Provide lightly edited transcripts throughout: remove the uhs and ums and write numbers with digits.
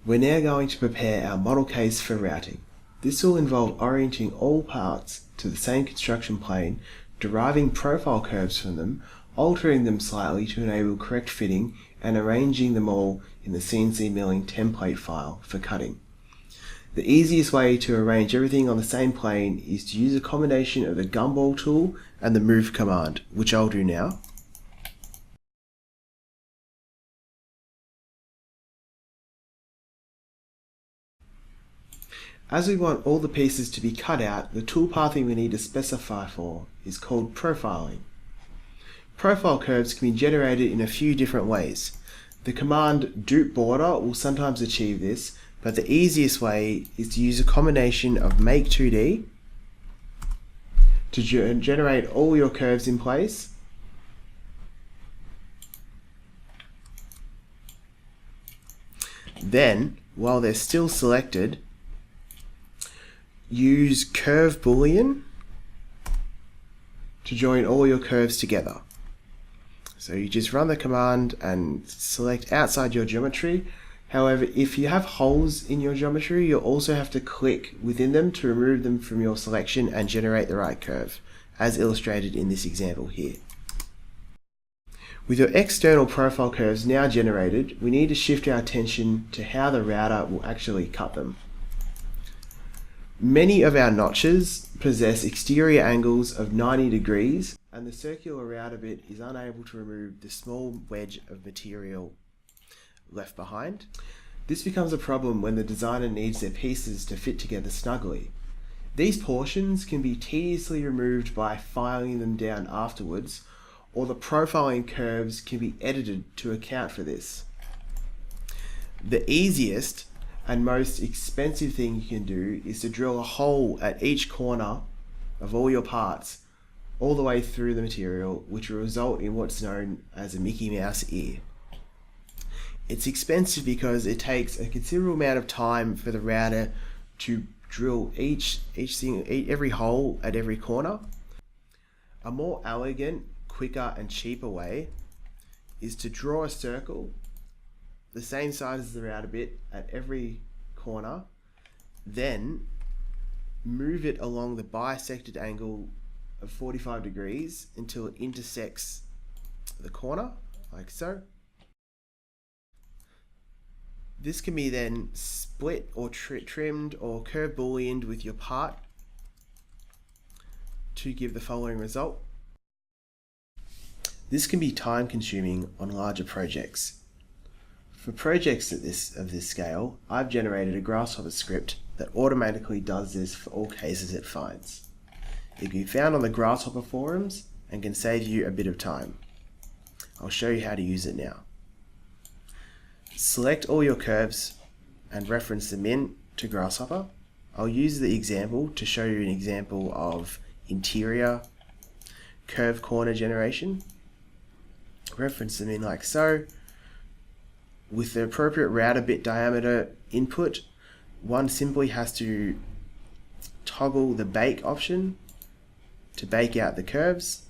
We're now going to prepare our model case for routing. This will involve orienting all parts to the same construction plane, deriving profile curves from them, altering them slightly to enable correct fitting, and arranging them all in the CNC milling template file for cutting. The easiest way to arrange everything on the same plane is to use a combination of the gumball tool and the move command, which I'll do now. As we want all the pieces to be cut out, the toolpathing we need to specify for is called profiling. Profile curves can be generated in a few different ways. The command dupe border will sometimes achieve this, but the easiest way is to use a combination of make 2D to generate all your curves in place, then while they're still selected, use curve boolean to join all your curves together. So you just run the command and select outside your geometry. However, if you have holes in your geometry, you'll also have to click within them to remove them from your selection and generate the right curve, as illustrated in this example here. With your external profile curves now generated, we need to shift our attention to how the router will actually cut them. Many of our notches possess exterior angles of 90 degrees, and the circular router bit is unable to remove the small wedge of material left behind. This becomes a problem when the designer needs their pieces to fit together snugly. These portions can be tediously removed by filing them down afterwards, or the profiling curves can be edited to account for this. The easiest and most expensive thing you can do is to drill a hole at each corner of all your parts all the way through the material, which will result in what's known as a Mickey Mouse ear. It's expensive because it takes a considerable amount of time for the router to drill every hole at every corner. A more elegant, quicker and cheaper way is to draw a circle the same size as the router bit at every corner, then move it along the bisected angle of 45 degrees until it intersects the corner, like so. This can be then split or trimmed or curve booleaned with your part to give the following result. This can be time consuming on larger projects. For projects of this scale, I've generated a Grasshopper script that automatically does this for all cases it finds. It can be found on the Grasshopper forums and can save you a bit of time. I'll show you how to use it now. Select all your curves and reference them in to Grasshopper. I'll use the example to show you an example of interior curve corner generation. Reference them in like so. With the appropriate router bit diameter input, one simply has to toggle the bake option to bake out the curves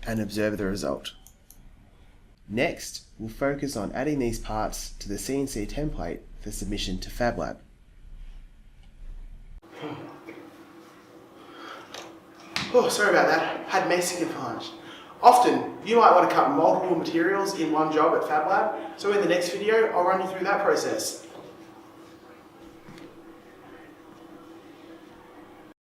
and observe the result. Next, we'll focus on adding these parts to the CNC template for submission to FabLab. Oh, sorry about that. Had Mexican for lunch. Often, you might want to cut multiple materials in one job at FabLab, so in the next video, I'll run you through that process.